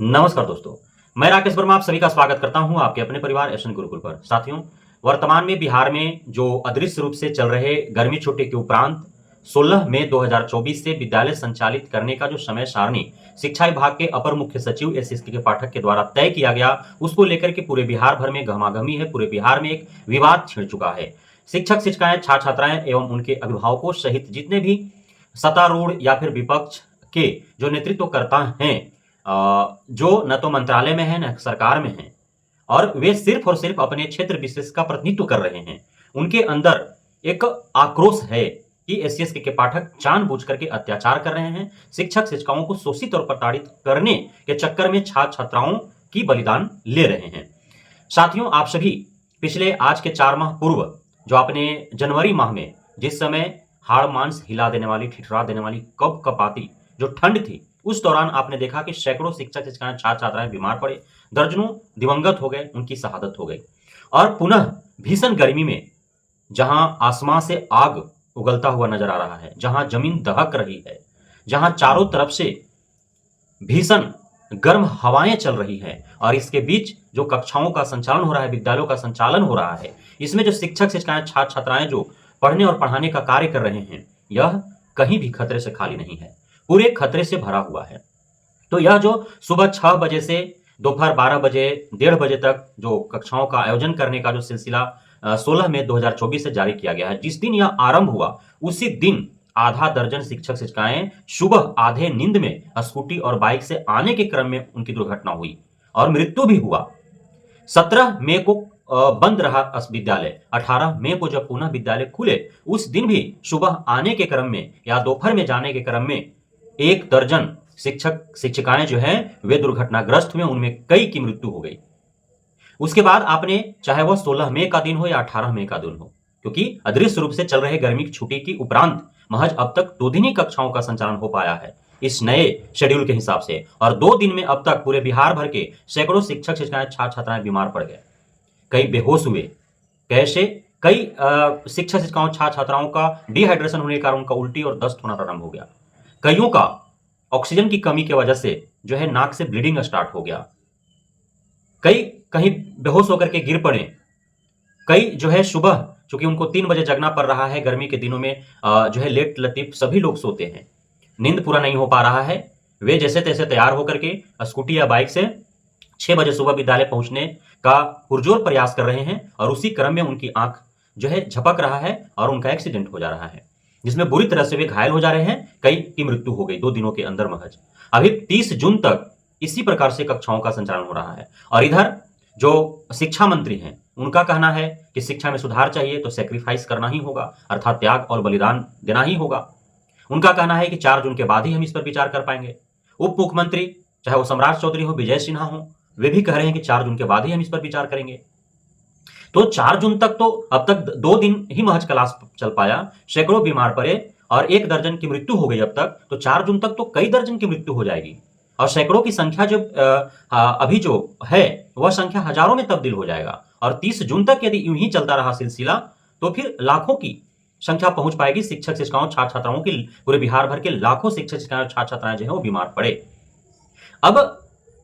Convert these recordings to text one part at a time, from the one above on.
नमस्कार दोस्तों, मैं राकेश वर्मा आप सभी का स्वागत करता हूं आपके अपने परिवार एसएन गुरुकुल पर। साथियों, वर्तमान में बिहार में जो अदृश्य रूप से चल रहे गर्मी छुट्टी के उपरांत 16 मई 2024 से विद्यालय संचालित करने का जो समय सारणी शिक्षा विभाग के अपर मुख्य सचिव एस के पाठक के द्वारा तय किया गया, उसको लेकर के पूरे बिहार भर में गहमागहमी है। पूरे बिहार में एक विवाद छिड़ चुका है। शिक्षक शिक्षिकाएं, छात्र छात्राएं एवं उनके अभिभावकों सहित जितने भी सत्तारूढ़ या फिर विपक्ष के जो नेतृत्वकर्ता हैं, जो न तो मंत्रालय में है न सरकार में है, और वे सिर्फ और सिर्फ अपने क्षेत्र विशेष का प्रतिनिधित्व कर रहे हैं। उनके अंदर एक आक्रोश है कि एस के पाठक जानबूझ करके अत्याचार कर रहे हैं। शिक्षक शिक्षिकाओं को शोषित और प्रताड़ित करने के चक्कर में छात्र छात्राओं की बलिदान ले रहे हैं। साथियों, आप सभी पिछले आज के 4 माह पूर्व जो आपने जनवरी माह में जिस समय हाड़ मांस हिला देने वाली, ठिठुरा देने वाली कपकपाती जो ठंड थी, उस दौरान आपने देखा कि सैकड़ों शिक्षक शिक्षिकाएं, छात्र छात्राएं बीमार पड़े, दर्जनों दिवंगत हो गए, उनकी शहादत हो गई। और पुनः भीषण गर्मी में जहां आसमां से आग उगलता हुआ नजर आ रहा है, जहां जमीन दहक रही है, जहां चारों तरफ से भीषण गर्म हवाएं चल रही हैं, और इसके बीच जो कक्षाओं का संचालन हो रहा है, विद्यालयों का संचालन हो रहा है, इसमें जो शिक्षक शिक्षिकाएं, छात्र छात्राएं जो पढ़ने और पढ़ाने का कार्य कर रहे हैं, यह कहीं भी खतरे से खाली नहीं है, पूरे खतरे से भरा हुआ है। तो यह जो सुबह 6 बजे से दोपहर 12 बजे, 1:30 बजे तक जो कक्षाओं का आयोजन करने का जो सिलसिला 16 मई 2024 से जारी किया गया है, जिस दिन यह आरंभ हुआ उसी दिन आधा दर्जन शिक्षक शिक्षिकाएं सुबह आधे नींद में स्कूटी और बाइक से आने के क्रम में उनकी दुर्घटना हुई और मृत्यु भी हुआ। 17 मई को बंद रहा विद्यालय। 18 मई को जब पुनः विद्यालय खुले, उस दिन भी सुबह आने के क्रम में या दोपहर में जाने के क्रम में 1 दर्जन शिक्षक शिक्षिकाएं जो हैं वे दुर्घटनाग्रस्त हुए, उनमें कई की मृत्यु हो गई। उसके बाद आपने, चाहे वह 16 मई का दिन हो या 18 मई का दिन हो, क्योंकि अदृश्य रूप से चल रहे गर्मी की छुट्टी की उपरांत महज अब तक 2 दिन ही कक्षाओं का संचालन हो पाया है इस नए शेड्यूल के हिसाब से, और 2 दिन में अब तक पूरे बिहार भर के सैकड़ों शिक्षक शिक्षिकाएं, छात्र छात्राएं बीमार पड़ गए, कई बेहोश हुए। कैसे? कई शिक्षक शिक्षिकाओं, छात्र छात्राओं का डिहाइड्रेशन होने के कारण उनका उल्टी और दस्त होना प्रारंभ हो गया। कईयों का ऑक्सीजन की कमी की वजह से जो है नाक से ब्लीडिंग स्टार्ट हो गया। कई कहीं बेहोश होकर के गिर पड़े। कई जो है सुबह, चूंकि उनको 3 बजे जगना पड़ रहा है, गर्मी के दिनों में जो है लेट लतीफ सभी लोग सोते हैं, नींद पूरा नहीं हो पा रहा है। वे जैसे तैसे तैयार होकर के स्कूटी या बाइक से 6 बजे सुबह विद्यालय पहुंचने का पुरजोर प्रयास कर रहे हैं, और उसी क्रम में उनकी आंख जो है झपक रहा है और उनका एक्सीडेंट हो जा रहा है, जिसमें बुरी तरह से वे घायल हो जा रहे हैं। कई की मृत्यु हो गई 2 दिनों के अंदर महज। अभी 30 जून तक इसी प्रकार से कक्षाओं का संचालन हो रहा है। और इधर जो शिक्षा मंत्री हैं, उनका कहना है कि शिक्षा में सुधार चाहिए तो सेक्रीफाइस करना ही होगा, अर्थात त्याग और बलिदान देना ही होगा। उनका कहना है कि 4 जून के बाद ही हम इस पर विचार कर पाएंगे। उप मुख्यमंत्री, चाहे वो सम्राट चौधरी हो, विजय सिन्हा हो, वे भी कह रहे हैं कि 4 जून के बाद ही हम इस पर विचार करेंगे। तो 4 जून तक तो अब तक 2 दिन ही महज क्लास चल पाया, सैकड़ों बीमार पड़े और 1 दर्जन की मृत्यु हो गई अब तक। तो 4 जून तक तो कई दर्जन की मृत्यु हो जाएगी, और सैकड़ों की संख्या जो अभी जो है वह संख्या हजारों में तब्दील हो जाएगा। और 30 जून तक यदि यूं ही चलता रहा सिलसिला, तो फिर लाखों की संख्या पहुंच पाएगी शिक्षक शिक्षिकाओं, छात्र छात्राओं की। पूरे बिहार भर के लाखों शिक्षक शिक्षिकाएं, छात्र छात्राएं जो है वो बीमार पड़े। अब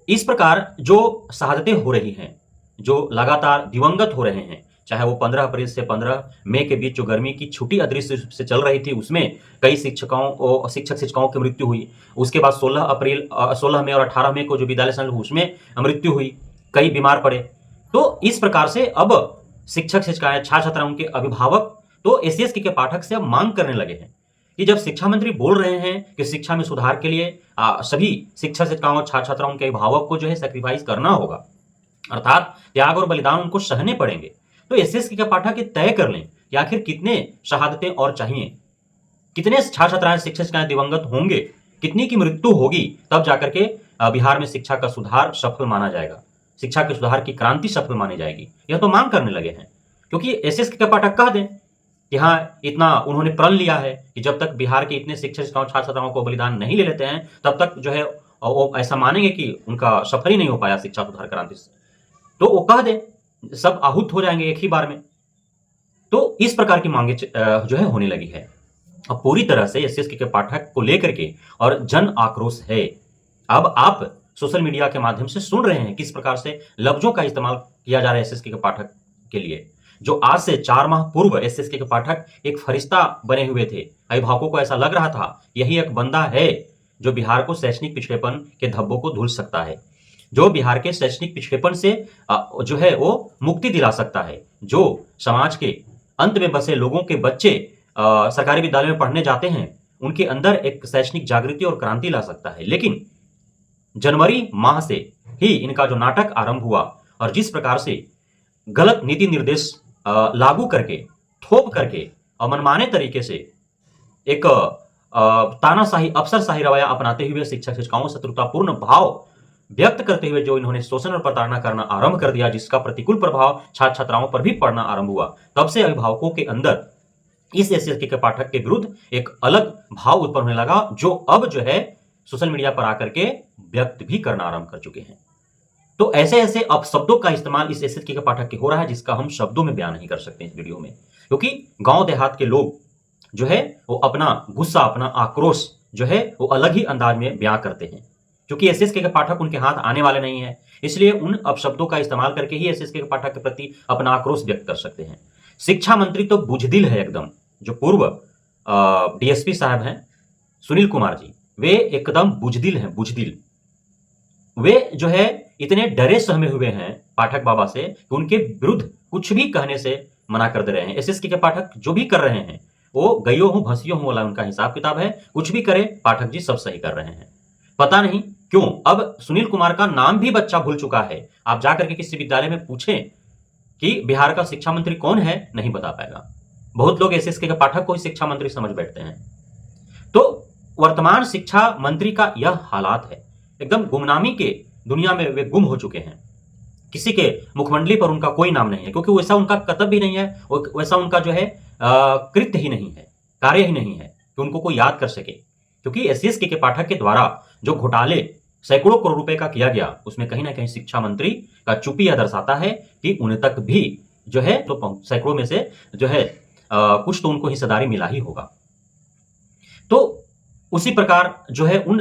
इस प्रकार जो शहादतें हो रही हैं, जो लगातार दिवंगत हो रहे हैं, चाहे वो 15 अप्रैल से 15 मई के बीच जो गर्मी की छुट्टी अदृश्य रूप से चल रही थी, उसमें कई शिक्षक शिक्षिकाओं की मृत्यु हुई। उसके बाद 16 मई और 18 मई को जो विद्यालय संघ उसमें मृत्यु हुई, कई बीमार पड़े। तो इस प्रकार से अब शिक्षक शिक्षिकाएं, छात्र छात्राओं के अभिभावक तो एस के पाठक से अब मांग करने लगे हैं कि जब शिक्षा मंत्री बोल रहे हैं कि शिक्षा में सुधार के लिए सभी शिक्षक शिक्षिकाओं, छात्र छात्राओं के अभिभावक को जो है सेक्रीफाइस करना होगा, अर्थात त्याग और बलिदान उनको सहने पड़ेंगे, तो एस के पाठक ये तय कर लें कि आखिर कितने शहादतें और चाहिए, कितने छात्र छात्राएं, शिक्षक शिक्षिकाएं दिवंगत होंगे, कितनी की मृत्यु होगी, तब जाकर के बिहार में शिक्षा का सुधार सफल माना जाएगा, शिक्षा के सुधार की क्रांति सफल मानी जाएगी। यह तो मांग करने लगे हैं, क्योंकि एस के पाठक कह दें कि हाँ, इतना उन्होंने प्रण लिया है कि जब तक बिहार के इतने शिक्षक शिक्षिकाओं, छात्र छात्राओं को बलिदान नहीं ले लेते हैं, तब तक जो है वो ऐसा मानेंगे कि उनका सफल ही नहीं हो पाया शिक्षा सुधार क्रांति से। तो वो कह दे, सब आहूत हो जाएंगे एक ही बार में। तो इस प्रकार की मांगे जो है होने लगी है। अब पूरी तरह से एस के पाठक को लेकर के और जन आक्रोश है। अब आप सोशल मीडिया के माध्यम से सुन रहे हैं किस प्रकार से लफ्जों का इस्तेमाल किया जा रहा है एसएसके के पाठक के लिए। जो आज से 4 माह पूर्व एसएसके के पाठक एक फरिश्ता बने हुए थे, अभिभावकों को ऐसा लग रहा था यही एक बंदा है जो बिहार को शैक्षणिक पिछड़ेपन के धब्बों को धुल सकता है, जो बिहार के शैक्षणिक पिछड़ेपन से जो है वो मुक्ति दिला सकता है, जो समाज के अंत में बसे लोगों के बच्चे सरकारी विद्यालय में पढ़ने जाते हैं उनके अंदर एक शैक्षणिक जागृति और क्रांति ला सकता है। लेकिन जनवरी माह से ही इनका जो नाटक आरंभ हुआ और जिस प्रकार से गलत नीति निर्देश लागू करके, थोप करके और मनमाने तरीके से एक तानाशाही, अफसरशाही रवैया अपनाते हुए शिक्षक शिक्षिकाओं शत्रुतापूर्ण भाव व्यक्त करते हुए जो इन्होंने शोषण और प्रताड़ना करना आरंभ कर दिया, जिसका प्रतिकूल प्रभाव छात्र छात्राओं पर भी पड़ना आरंभ हुआ, तब से अभिभावकों के अंदर इस एसएसके के पाठक के विरुद्ध एक अलग भाव उत्पन्न होने लगा, जो अब जो है सोशल मीडिया पर आकर के व्यक्त भी करना आरंभ कर चुके हैं। तो ऐसे ऐसे अपशब्दों का इस्तेमाल इस एसएसके के पाठक के हो रहा है, जिसका हम शब्दों में बयान नहीं कर सकते इस वीडियो में, क्योंकि गांव देहात के लोग जो है वो अपना गुस्सा, अपना आक्रोश जो है वो अलग ही अंदाज में बयां करते हैं, क्योंकि एसएसके के पाठक उनके हाथ आने वाले नहीं है। इसलिए उन अपशब्दों का इस्तेमाल करके ही एसएसके के पाठक के प्रति अपना आक्रोश व्यक्त कर सकते हैं। शिक्षा मंत्री तो बुजदिल है एकदम, जो पूर्व डीएसपी साहब हैं सुनील कुमार जी, वे एकदम बुजदिल हैं, बुजदिल। वे जो है इतने डरे सहमे हुए हैं पाठक बाबा से कि उनके विरुद्ध कुछ भी कहने से मना कर दे रहे हैं। एसएसके के पाठक जो भी कर रहे हैं वो गयो हूं भसियो हूं वाला उनका हिसाब किताब है, कुछ भी करे पाठक जी सब सही कर रहे हैं। पता नहीं क्यों अब सुनील कुमार का नाम भी बच्चा भूल चुका है। आप जाकर के किसी विद्यालय में पूछें कि बिहार का शिक्षा मंत्री कौन है, नहीं बता पाएगा। बहुत लोग एसएसके के पाठक को ही शिक्षा मंत्री समझ बैठते हैं। तो वर्तमान शिक्षा मंत्री का यह हालात है, एकदम गुमनामी के दुनिया में वे गुम हो चुके हैं। किसी के मुखमंडली पर उनका कोई नाम नहीं है, क्योंकि वैसा उनका कर्तव्य भी नहीं है, वैसा उनका जो है कृत्य ही नहीं है, कार्य ही नहीं है कि उनको कोई याद कर सके। क्योंकि एसएसके के पाठक के द्वारा जो घोटाले सैकड़ों करोड़ रुपए का किया गया, उसमें कहीं ना कहीं शिक्षा मंत्री का चुप्पी यह दर्शाता है कि उन्हें तक भी जो है तो सैकड़ों में से जो है कुछ तो उनको हिस्सेदारी मिला ही होगा। तो उसी प्रकार जो है उन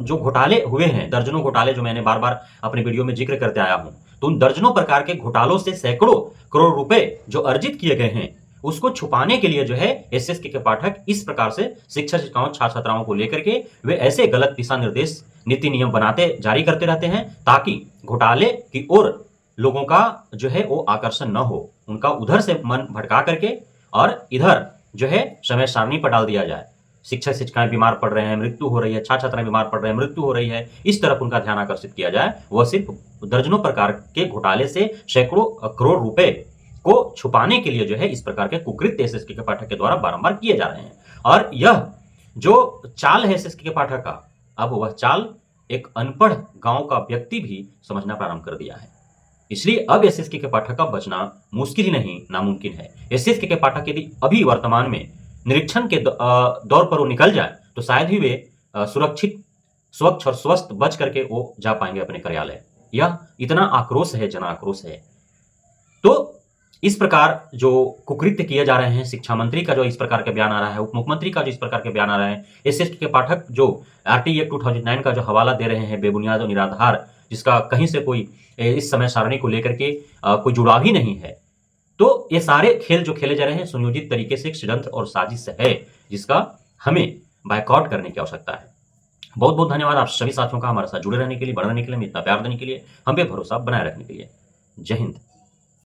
जो घोटाले हुए हैं, दर्जनों घोटाले, जो मैंने बार बार अपने वीडियो में जिक्र करते आया हूं, तो उन दर्जनों प्रकार के घोटालों से सैकड़ों करोड़ रुपए जो अर्जित किए गए हैं, उसको छुपाने के लिए जो है एसएसके के पाठक इस प्रकार से शिक्षक शिक्षिकाओं छात्र छात्राओं को लेकर के वे ऐसे गलत दिशा निर्देश, नीति नियम बनाते जारी करते रहते हैं, ताकि घोटाले की ओर लोगों का जो है वो आकर्षण न हो, उनका उधर से मन भटका करके और इधर जो है समय सारणी पर डाल दिया जाए। शिक्षक शिक्षिकाएं बीमार पड़ रहे हैं, मृत्यु हो रही है, छात्र छात्राएं बीमार पड़ रहे हैं, मृत्यु हो रही है, इस तरफ उनका ध्यान आकर्षित किया जाए। वह सिर्फ दर्जनों प्रकार के घोटाले से सैकड़ों करोड़ रुपए को छुपाने के लिए जो है इस प्रकार के कुकृत्य एसएसके के पाठक के द्वारा बारंबार किए जा रहे हैं। और यह जो चाल है एसएसके के पाठक का, अब वह चाल एक अनपढ़ गांव का व्यक्ति भी समझना प्रारंभ कर दिया है। इसलिए अब एसएसके के पाठक का बचना मुश्किल ही नहीं, नामुमकिन है। एसएसके के पाठक यदि अभी वर्तमान में निरीक्षण के दौर पर वो निकल जाए तो शायद ही वे सुरक्षित, स्वच्छ और स्वस्थ बच करके वो जा पाएंगे अपने कार्यालय। यह इतना आक्रोश है, जन आक्रोश है। तो इस प्रकार जो कुकृत्य किए जा रहे हैं, शिक्षा मंत्री का जो इस प्रकार के बयान आ रहा है, उप मुख्यमंत्री का जो इस प्रकार के बयान आ रहा है, एसएसके के पाठक जो आरटी एक्ट 2009 का जो हवाला दे रहे हैं बेबुनियाद और निराधार, जिसका कहीं से कोई इस समय सारणी को लेकर के कोई जुड़ाव ही नहीं है, तो ये सारे खेल जो खेले जा रहे हैं सुनियोजित तरीके से एक षड्यंत्र और साजिश है, जिसका हमें बायकॉट करने की आवश्यकता है। बहुत बहुत धन्यवाद आप सभी साथियों का हमारे साथ जुड़े रहने के लिए, बने रहने के लिए, इतना प्यार देने के लिए, हम पे भरोसा बनाए रखने के लिए। जय हिंद।